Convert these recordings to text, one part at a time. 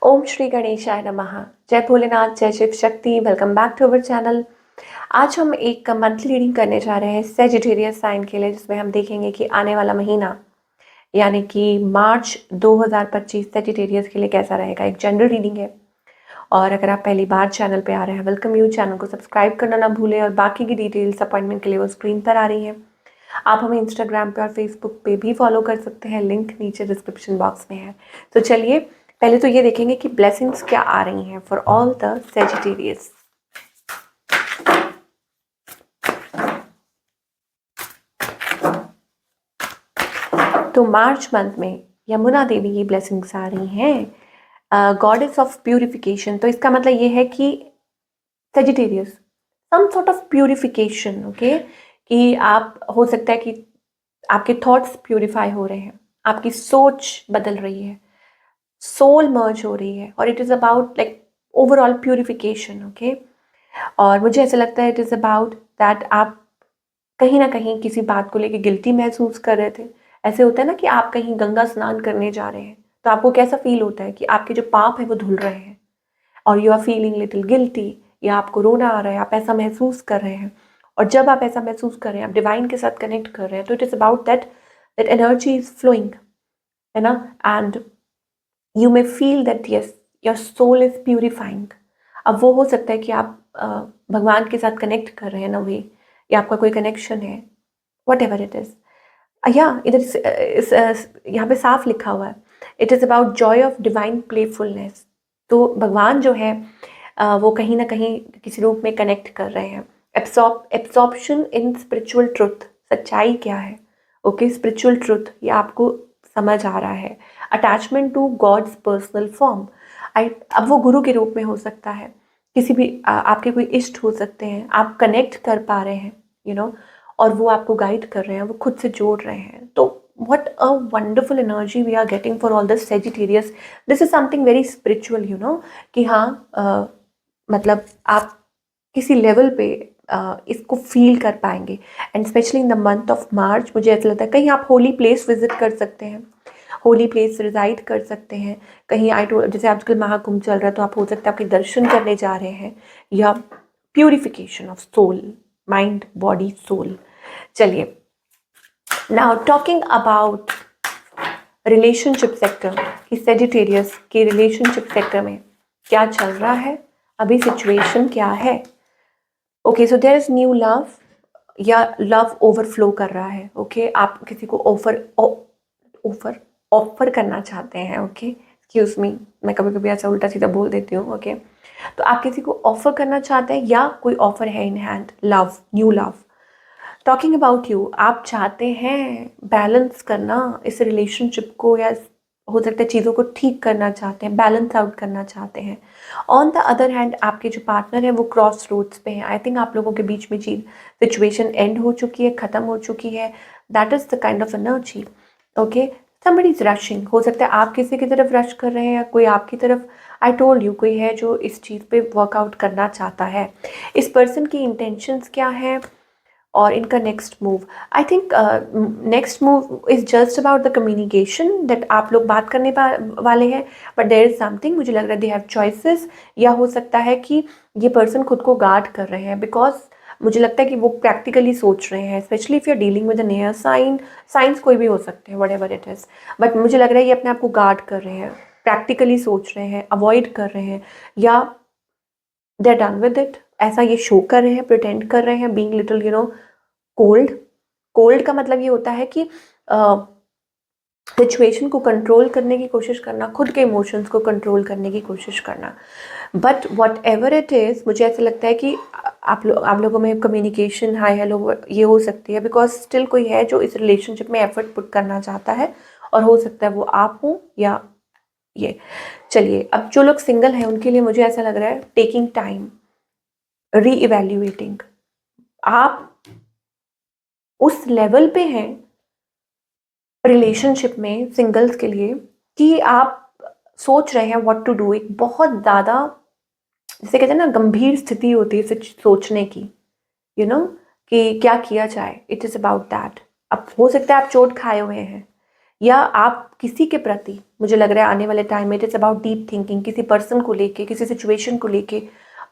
ओम श्री गणेशाय नमः। जय भोलेनाथ, जय Shiv Shakti. Welcome back to our channel. आज हम एक मंथली रीडिंग करने जा रहे हैं सेजिटेरियस साइन के लिए, जिसमें हम देखेंगे कि आने वाला महीना यानी कि मार्च 2025 सेजिटेरियस के लिए कैसा रहेगा। एक जनरल रीडिंग है और अगर आप पहली बार चैनल पे आ रहे हैं, वेलकम यू। चैनल को सब्सक्राइब करना ना भूलें और बाकी की डिटेल्स अपॉइंटमेंट के लिए वो स्क्रीन पर आ रही हैं। आप हमें इंस्टाग्राम पे और फेसबुक पे भी फॉलो कर सकते हैं, लिंक नीचे डिस्क्रिप्शन बॉक्स में है। तो चलिए पहले तो ये देखेंगे कि ब्लेसिंग्स क्या आ रही हैं फॉर ऑल द सेजिटेरियस। तो मार्च मंथ में यमुना देवी की ब्लेसिंग्स आ रही हैं, गॉडेस ऑफ प्यूरिफिकेशन। तो इसका मतलब ये है कि Sagittarius some sort of purification, okay, कि आप हो सकता है कि आपके थॉट्स प्यूरिफाई हो रहे हैं, आपकी सोच बदल रही है, सोल मर्ज हो रही है, और it is about like overall purification, okay. और मुझे ऐसा लगता है इट इज़ अबाउट दैट आप कहीं ना कहीं किसी बात को लेके गिल्टी महसूस कर रहे थे। ऐसे होता है ना कि आप कहीं गंगा स्नान करने जा रहे हैं तो आपको कैसा फील होता है कि आपके जो पाप है वो धुल रहे हैं और you are feeling little guilty, या आपको रोना आ रहा है, आप ऐसा महसूस कर रहे हैं। और जब आप ऐसा महसूस कर रहे हैं, आप डिवाइन के साथ कनेक्ट कर रहे हैं, तो it is about that that energy is flowing, है ना। And you may feel that yes your soul is purifying. अब वो हो सकता है कि आप भगवान के साथ कनेक्ट कर रहे हैं ना वे, या आपका कोई कनेक्शन है, वट एवर इट इज़। या इधर यहाँ पे साफ लिखा हुआ है, it is about Joy of divine playfulness. तो भगवान जो है वो कहीं ना कहीं किसी रूप में कनेक्ट कर रहे हैं। एब्सॉर्प्शन इन स्पिरिचुअल ट्रुथ, सच्चाई क्या है, ओके, स्पिरिचुअल ट्रुथ ये आपको समझ आ रहा है। Attachment to God's personal form, अब वो गुरु के रूप में हो सकता है, किसी भी आपके कोई इष्ट हो सकते हैं, आप कनेक्ट कर पा रहे हैं, यू नो, और वो आपको गाइड कर रहे हैं, वो खुद से जोड़ रहे हैं। तो what a wonderful energy we are getting for all this Sagittarius. This is something very spiritual, you know, कि हाँ मतलब आप किसी लेवल पे इसको फील कर पाएंगे। And specially in the month of March मुझे ऐसा लगता है कहीं आप होली प्लेस विजिट कर सकते हैं, होली प्लेस रिजाइड कर सकते हैं कहीं। जैसे आजकल महाकुंभ चल रहा है तो आप हो सकता है आपके दर्शन करने जा रहे हैं, या purification of soul, mind body soul. चलिए, now talking about relationship sector कि सेजिटेरियस के रिलेशनशिप सेक्टर में क्या चल रहा है, अभी सिचुएशन क्या है। Okay, so there is new love, या लव ओवरफ्लो कर रहा है, ओके। आप किसी को ऑफर ऑफर करना चाहते हैं, ओके, एक्सक्यूज मी, मैं कभी कभी ऐसा उल्टा सीधा बोल देती हूँ, ओके। तो आप किसी को ऑफर करना चाहते हैं या कोई ऑफर है in hand, love, new love. Talking about you, आप चाहते हैं बैलेंस करना इस रिलेशनशिप को, या हो सकता है चीज़ों को ठीक करना चाहते हैं, बैलेंस आउट करना चाहते हैं। ऑन द अदर हैंड आपके जो पार्टनर है वो क्रॉस रोड्स पे हैं। आई थिंक आप लोगों के बीच में चीज सिचुएशन एंड हो चुकी है, ख़त्म हो चुकी है। That is the kind of energy, okay. Somebody is rushing, हो सकता है आप किसी की तरफ रश कर रहे हैं या कोई आपकी तरफ। आई टोल्ड यू, कोई है जो इस चीज़ पे वर्कआउट करना चाहता है। इस पर्सन की इंटेंशंस क्या है और इनका next move, I think next move is just about the communication that आप लोग बात करने वाले हैं। बट देयर इज समथिंग, मुझे लग रहा है दे हैव चॉइसेस, या हो सकता है कि ये पर्सन खुद को गार्ड कर रहे हैं, बिकॉज मुझे लगता है कि वो प्रैक्टिकली सोच रहे हैं, specially if you are dealing with an air sign. Signs कोई भी हो सकते हैं, whatever it is, but मुझे लग रहा है ये अपने आप को गार्ड कर रहे हैं, प्रैक्टिकली सोच रहे हैं, अवॉइड कर रहे हैं, या they are done with it, ऐसा ये शो कर रहे हैं, प्रिटेंड कर रहे हैं, being little you know cold. Cold का मतलब ये होता है कि सिचुएशन को कंट्रोल करने की कोशिश करना, खुद के इमोशंस को कंट्रोल करने की कोशिश करना। But what ever it is, मुझे ऐसा लगता है कि आप लोगों में कम्युनिकेशन, हाई हेलो ये हो सकती है, बिकॉज स्टिल कोई है जो इस रिलेशनशिप में एफर्ट पुट करना चाहता है, और हो सकता है वो आप हो या ये। चलिए, अब जो लोग सिंगल हैं उनके लिए मुझे ऐसा लग रहा है टेकिंग टाइम, री इवेल्युएटिंग। आप उस लेवल पे हैं रिलेशनशिप में सिंगल्स के लिए कि आप सोच रहे हैं व्हाट टू डू। एक बहुत ज़्यादा, जैसे कहते हैं ना, गंभीर स्थिति होती है सोचने की, यू नो, कि क्या किया जाए। It is about that. अब हो सकता है आप चोट खाए हुए हैं, या आप किसी के प्रति, मुझे लग रहा है आने वाले टाइम में it is about deep thinking, किसी पर्सन को लेके, किसी सिचुएशन को लेके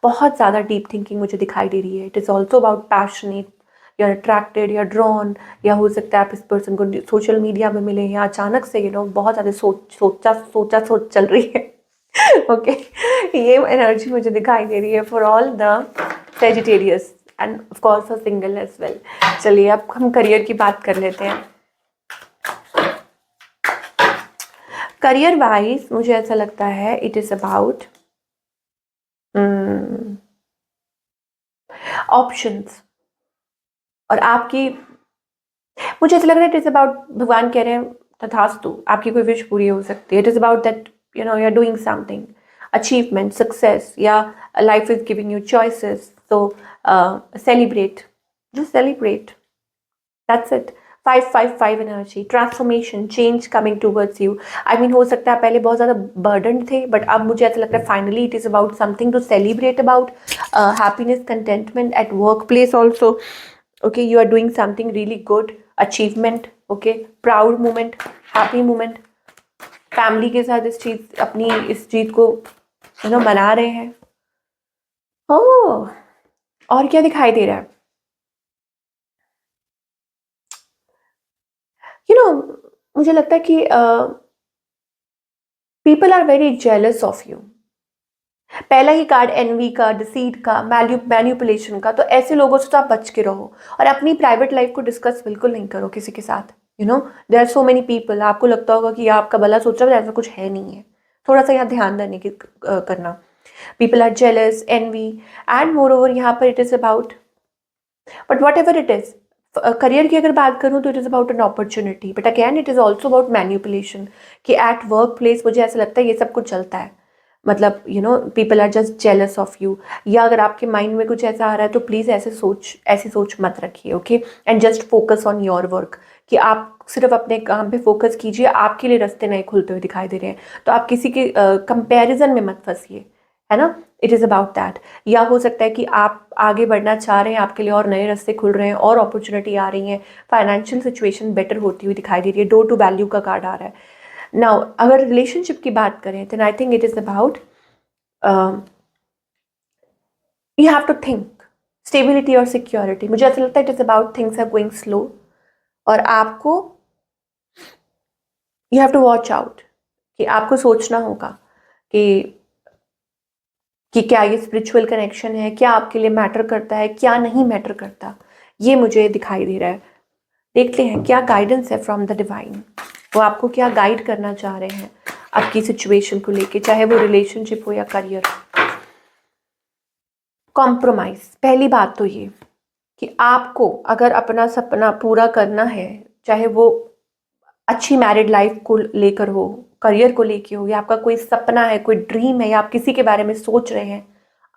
बहुत ज़्यादा डीप थिंकिंग मुझे दिखाई दे रही है। It is also about passionate, या अट्रैक्टेड या ड्रॉन, या हो सकता है आप इस पर्सन को सोशल मीडिया में मिले, या अचानक से बहुत ज़्यादा सोच चल रही है। ओके ये एनर्जी मुझे दिखाई दे रही है for all the Sagittarius and of course for single as well. चलिए अब हम करियर की बात कर लेते हैं। करियर वाइज मुझे ऐसा लगता है इट इज़ अबाउट ऑप्शंस, और आपकी, मुझे ऐसा लग रहा है इट इज़ अबाउट, भगवान कह रहे हैं तथास्तु, आपकी कोई विश पूरी हो सकती है। It is about that you are doing something, achievement, success, या life is giving you choices, so celebrate, just celebrate, that's it। 555 energy, transformation, change coming towards you. I mean हो सकता है पहले बहुत ज़्यादा बर्डन थे, बट अब मुझे ऐसा लगता है finally it is about something to celebrate about, happiness, contentment at work place also. Okay, you are doing something really good, achievement, okay, proud moment, happy moment, family के साथ इस चीज़ को बना रहे हैं। ओह, और क्या दिखाई दे रहा है? मुझे लगता है कि people are very jealous of you. पहला ही कार्ड एनवी का, डिसीट का, मैन्युपुलेशन का, तो ऐसे लोगों से तो आप बच के रहो, और अपनी प्राइवेट लाइफ को डिस्कस बिल्कुल नहीं करो किसी के साथ। There are so many people, आपको लगता होगा कि आपका भला सोच रहा है, ऐसा कुछ है नहीं है। थोड़ा सा यहाँ ध्यान देने की करना। People are jealous, envy, and moreover यहाँ पर it is about, but whatever it is, career की अगर बात करूँ तो it is about an opportunity, but again it is also about manipulation, कि एट वर्क प्लेस मुझे ऐसा लगता है ये सब कुछ चलता है। मतलब people are just jealous of you, या अगर आपके माइंड में कुछ ऐसा आ रहा है तो प्लीज़ ऐसी सोच मत रखिए। Okay, and just focus on your work, कि आप सिर्फ अपने काम पे फोकस कीजिए। आपके लिए रास्ते नए खुलते हुए दिखाई दे रहे हैं, तो आप किसी के कंपैरिजन में मत फंसिए, है ना। It is about that. या हो सकता है कि आप आगे बढ़ना चाह रहे हैं, आपके लिए और नए रास्ते खुल रहे हैं, और अपॉर्चुनिटी आ रही हैं, फाइनेंशियल सिचुएशन बेटर होती हुई दिखाई दे रही है। डोर टू वैल्यू का कार्ड आ रहा है। नाउ अगर रिलेशनशिप की बात करें then I think it is about you have to think stability और सिक्योरिटी। मुझे ऐसा लगता है it is about things are going slow, और आपको you have to watch out, कि आपको सोचना होगा कि क्या ये स्पिरिचुअल कनेक्शन है, क्या आपके लिए मैटर करता है, क्या नहीं मैटर करता। ये मुझे दिखाई दे रहा है। देखते हैं क्या गाइडेंस है फ्रॉम द डिवाइन, वो आपको क्या गाइड करना चाह रहे हैं आपकी सिचुएशन को लेके, चाहे वो रिलेशनशिप हो या करियर। कॉम्प्रोमाइज, पहली बात तो ये कि आपको अगर अपना सपना पूरा करना है, चाहे वो अच्छी मैरिड लाइफ को लेकर हो, करियर को लेके हो, या आपका कोई सपना है, कोई ड्रीम है, या आप किसी के बारे में सोच रहे हैं,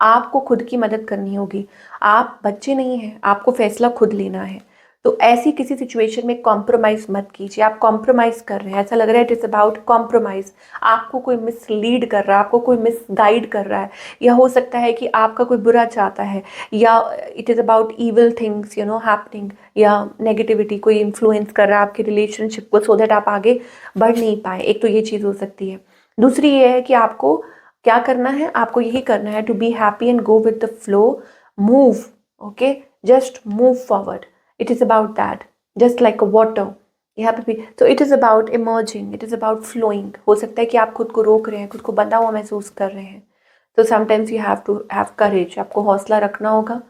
आपको खुद की मदद करनी होगी। आप बच्चे नहीं हैं, आपको फैसला खुद लेना है। तो ऐसी किसी सिचुएशन में कॉम्प्रोमाइज़ मत कीजिए। आप कॉम्प्रोमाइज़ कर रहे हैं, ऐसा लग रहा है इट इज़ अबाउट कॉम्प्रोमाइज़। आपको कोई मिसलीड कर रहा है, आपको कोई मिसगाइड कर रहा है, या हो सकता है कि आपका कोई बुरा चाहता है, या it is about evil things happening, या नेगेटिविटी कोई इन्फ्लुएंस कर रहा है आपकी रिलेशनशिप को, सो दैट आप आगे बढ़ नहीं पाए। एक तो ये चीज़ हो सकती है। दूसरी ये है कि आपको क्या करना है, आपको यही करना है to be happy and go with the flow, move, okay, just move forward. It is about that, just like a water, यहाँ पे भी। तो it is about emerging, it is about flowing. हो सकता है कि आप खुद को रोक रहे हैं, खुद को बंधा हुआ महसूस कर रहे हैं, तो sometimes you have to have courage, आपको हौसला रखना होगा।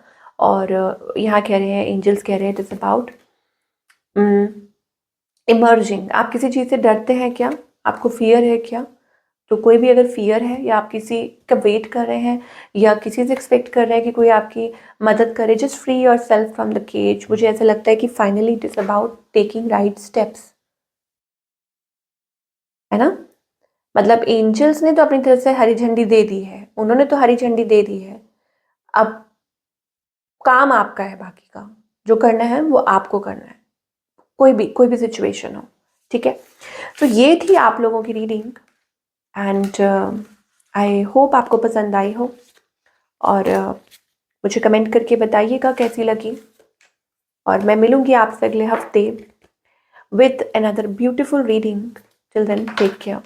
और यहाँ कह रहे हैं, एंजल्स कह रहे हैं, इट इज़ अबाउट इमर्जिंग। आप किसी चीज़ से डरते हैं क्या, आपको फियर है क्या? तो कोई भी अगर फियर है, या आप किसी का वेट कर रहे हैं, या किसी से एक्सपेक्ट कर रहे हैं कि कोई आपकी मदद करे, just free yourself from the cage. मुझे ऐसा लगता है कि finally it is about taking right steps, है ना। मतलब एंजल्स ने तो अपनी तरफ से हरी झंडी दे दी है, उन्होंने तो हरी झंडी दे दी है। अब काम आपका है, बाकी का जो करना है वो आपको करना है, कोई भी सिचुएशन हो, ठीक है। तो ये थी आप लोगों की रीडिंग, एंड आई होप आपको पसंद आई हो, और मुझे कमेंट करके बताइएगा कैसी लगी। और मैं मिलूँगी आपसे अगले हफ्ते with another beautiful reading. Till then, take care.